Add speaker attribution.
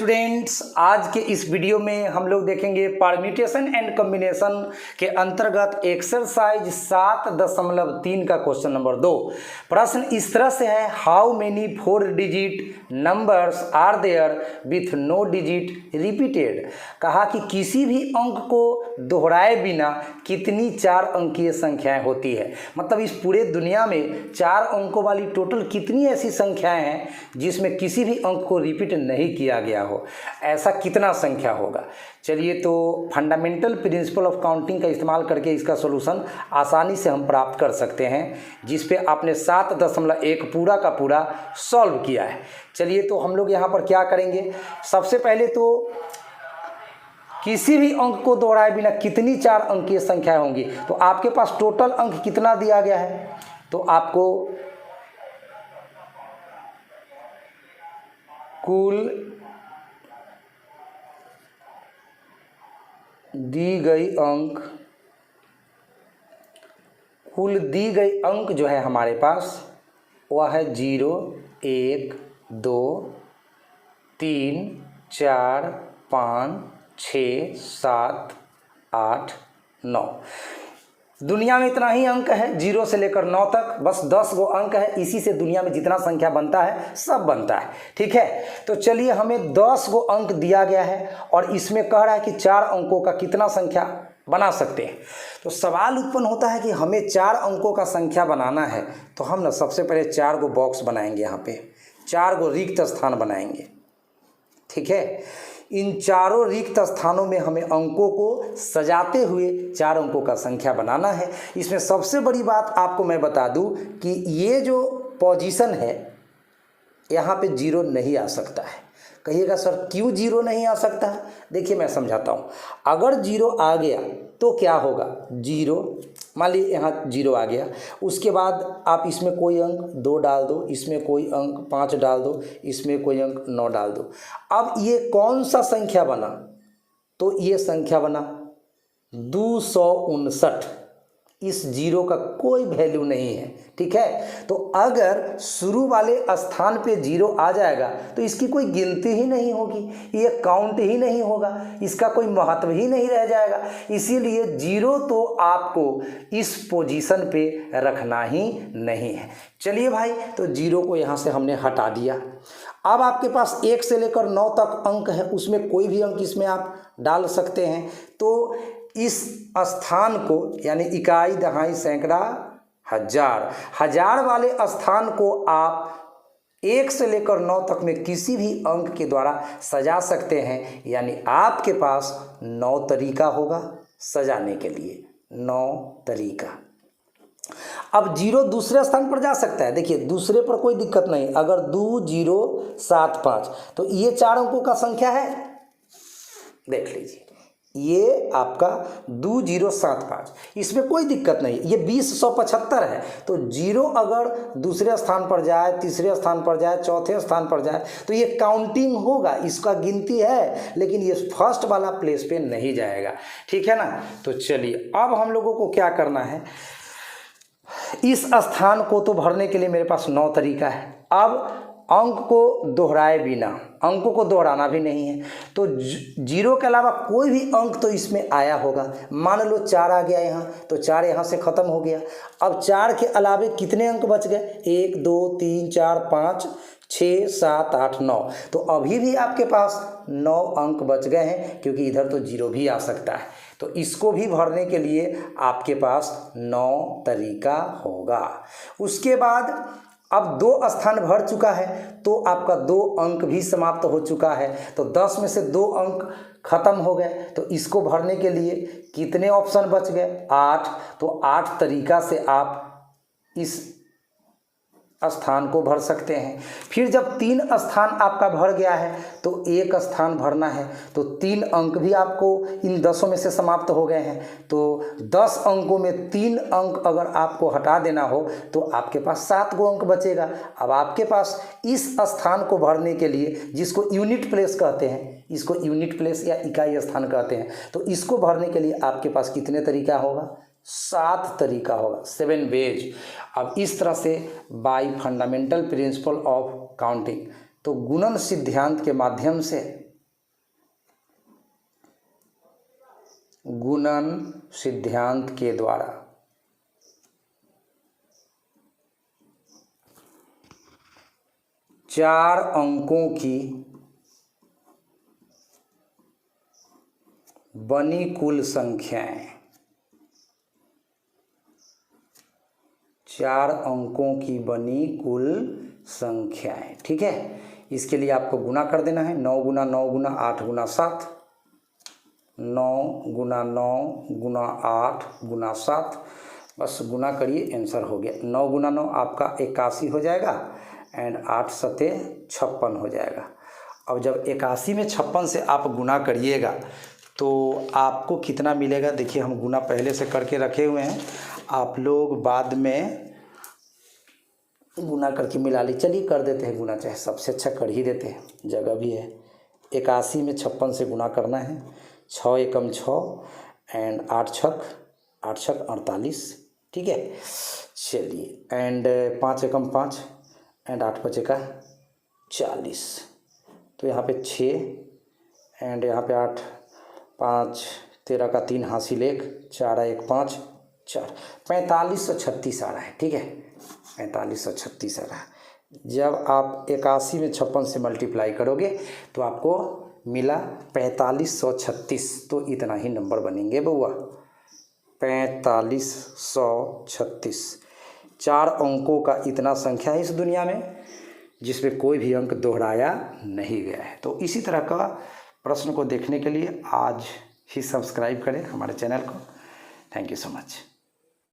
Speaker 1: Students, आज के इस वीडियो में हम लोग देखेंगे परम्यूटेशन एंड कॉम्बिनेशन के अंतर्गत एक्सरसाइज 7.3 का क्वेश्चन नंबर 2। प्रश्न इस तरह से है, how many 4 digit numbers are there with no digit repeated. कहा कि किसी भी अंक को दोहराए बिना कितनी 4 अंकीय संख्याएं होती है। मतलब इस पूरे दुनिया में 4 अंकों वाली टोटल कितनी ऐसी संख्याएं हैं जिसमें किसी भी अंक को रिपीट नहीं किया गया हो, ऐसा कितना संख्या होगा। चलिए, तो फंडामेंटल प्रिंसिपल ऑफ काउंटिंग का इस्तेमाल करके इसका सॉल्यूशन आसानी से हम प्राप्त कर सकते हैं, जिस पे आपने 7.1 पूरा का पूरा सॉल्व किया है। चलिए, तो हम लोग यहाँ पर क्या करेंगे, सबसे पहले तो किसी भी अंक को दोहराए बिना कितनी 4 अंकीय संख्याएं होंगी। तो आपके पास टोटल अंक कितना दिया गया है, तो आपको कुल दी गई अंक जो है हमारे पास वह है 0, 1, 2, 3, 4, 5, 6, 7, 8, 9। दुनिया में इतना ही अंक है, 0 से लेकर 9 तक, बस 10 गो अंक है। इसी से दुनिया में जितना संख्या बनता है सब बनता है। ठीक है, तो चलिए, हमें 10 गो अंक दिया गया है और इसमें कह रहा है कि 4 अंकों का कितना संख्या बना सकते हैं। तो सवाल उत्पन्न होता है कि हमें 4 अंकों का संख्या बनाना है, तो हम ना सबसे पहले 4 गो बॉक्स बनाएंगे, यहाँ पे 4 गो रिक्त स्थान बनाएंगे। ठीक है, इन चारों रिक्त स्थानों में हमें अंकों को सजाते हुए 4 अंकों का संख्या बनाना है। इसमें सबसे बड़ी बात आपको मैं बता दूं कि ये जो पोजीशन है यहाँ पे 0 नहीं आ सकता है। कहिएगा सर क्यों 0 नहीं आ सकता है? देखिए, मैं समझाता हूँ। अगर 0 आ गया तो क्या होगा, 0 मान लीजिए यहाँ 0 आ गया, उसके बाद आप इसमें कोई अंक 2 डाल दो, इसमें कोई अंक 5 डाल दो, इसमें कोई अंक 9 डाल दो। अब ये कौन सा संख्या बना, तो ये संख्या बना 259। इस 0 का कोई वैल्यू नहीं है। ठीक है, तो अगर शुरू वाले स्थान पे 0 आ जाएगा तो इसकी कोई गिनती ही नहीं होगी, ये काउंट ही नहीं होगा, इसका कोई महत्व ही नहीं रह जाएगा। इसीलिए 0 तो आपको इस पोजीशन पे रखना ही नहीं है। चलिए भाई, तो 0 को यहाँ से हमने हटा दिया। अब आपके पास 1 से लेकर 9 तक अंक है, उसमें कोई भी अंक इसमें आप डाल सकते हैं। तो इस स्थान को, यानी इकाई, दहाई, सैकड़ा, हजार वाले स्थान को आप 1 से लेकर 9 तक में किसी भी अंक के द्वारा सजा सकते हैं। यानी आपके पास 9 तरीका होगा सजाने के लिए, 9 तरीका। अब 0 दूसरे स्थान पर जा सकता है। देखिए, दूसरे पर कोई दिक्कत नहीं। अगर 2075, तो ये 4 अंकों का संख्या है। देख लीजिए, ये आपका 2075, इसमें कोई दिक्कत नहीं। ये 2075 है, तो 0 अगर दूसरे स्थान पर जाए, तीसरे स्थान पर जाए, चौथे स्थान पर जाए, तो ये काउंटिंग होगा, इसका गिनती है, लेकिन ये फर्स्ट वाला प्लेस पे नहीं जाएगा। ठीक है ना। तो चलिए, अब हम लोगों को क्या करना है, इस स्थान को तो भरने के लिए मेरे पास 9 तरीका है। अब अंक को दोहराए बिना, अंकों को दोहराना भी नहीं है, तो 0 के अलावा कोई भी अंक तो इसमें आया होगा। मान लो 4 आ गया यहाँ, तो 4 यहाँ से ख़त्म हो गया। अब 4 के अलावे कितने अंक बच गए, 1, 2, 3, 4, 5, 6, 7, 8, 9। तो अभी भी आपके पास 9 अंक बच गए हैं, क्योंकि इधर तो 0 भी आ सकता है। तो इसको भी भरने के लिए आपके पास 9 तरीका होगा। उसके बाद अब 2 स्थान भर चुका है, तो आपका 2 अंक भी समाप्त हो चुका है। तो 10 में से 2 अंक खत्म हो गए। तो इसको भरने के लिए कितने ऑप्शन बच गए, 8। तो 8 तरीका से आप इस स्थान को भर सकते हैं। फिर जब 3 स्थान आपका भर गया है, तो 1 स्थान भरना है। तो 3 अंक भी आपको इन 10 में से समाप्त हो गए हैं। तो 10 अंकों में 3 अंक अगर आपको हटा देना हो, तो आपके पास 7 गो अंक बचेगा। अब आपके पास इस स्थान को भरने के लिए, जिसको यूनिट प्लेस कहते हैं, इसको यूनिट प्लेस या इकाई स्थान कहते हैं, तो इसको भरने के लिए आपके पास कितने तरीका होगा, 7 तरीका होगा, 7 वेज। अब इस तरह से bye fundamental principle of counting, तो गुणन सिद्धांत के माध्यम से गुणन सिद्धांत के द्वारा। चार अंकों की बनी कुल संख्याएं, चार अंकों की बनी कुल संख्याएं। ठीक है, इसके लिए आपको गुना कर देना है। 9 गुना 9 गुना 8 गुना 7, 9 गुना 9 गुना 8 गुना 7, बस गुना करिए, आंसर हो गया। 9 गुना 9 आपका 81 हो जाएगा एंड 8 सते 56 हो जाएगा। अब जब 81 में 56 से आप गुना करिएगा तो आपको कितना मिलेगा। देखिए, हम गुना पहले से करके रखे हुए हैं, आप लोग बाद में गुना करके मिला ली। चलिए कर देते हैं गुना, चाहे सबसे अच्छा कर ही देते हैं, जगह भी है। 81 में 56 से गुना करना है। 6 एकम 6 एंड 8 छक 48। ठीक है, चलिए, एंड 5 एकम 5 एंड 8 5 का 40। तो यहाँ पे 6 एंड यहाँ पे 8 5 13 का 3 हासिल 1 4 1 5 4 4536 आ रहा है। ठीक है, 4536 आ रहा है। जब आप 81 में 56 से मल्टीप्लाई करोगे तो आपको मिला 4536। तो इतना ही नंबर बनेंगे बउआ, 4536। चार अंकों का इतना संख्या है इस दुनिया में जिसमें कोई भी अंक दोहराया नहीं गया है। तो इसी तरह का प्रश्न को देखने के लिए आज ही सब्सक्राइब करें हमारे चैनल को। Thank you so much.